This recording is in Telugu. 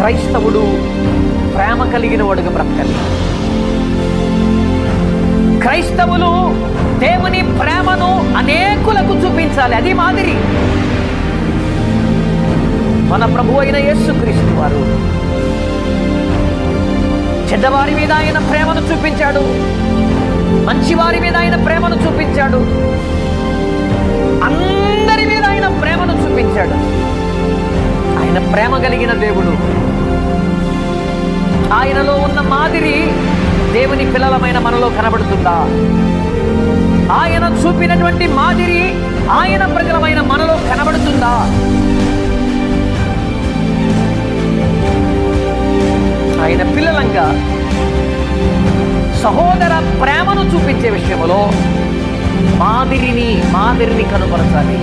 క్రైస్తవుడు ప్రేమ కలిగిన వాడుగా బ్రతకాలి. క్రైస్తవులు దేవుని ప్రేమను అనేకులకు చూపించాలి. అది మాదిరి. మన ప్రభు అయిన యేసుక్రీస్తు వారు చెడ్డవారి మీద ఆయన ప్రేమను చూపించాడు, మంచివారి మీద ఆయన ప్రేమను చూపించాడు, అందరి మీద ఆయన ప్రేమను చూపించాడు. ఆయన ప్రేమ కలిగిన దేవుడు. ఆయనలో ఉన్న మాదిరి దేవుని పిల్లలమైన మనలో కనబడుతుందా? ఆయన చూపినటువంటి మాదిరి ఆయన ప్రజలమైన మనలో కనబడుతుందా? ఆయన పిల్లలంగా సహోదర ప్రేమను చూపించే విషయంలో మాదిరిని కనుపరచాలి.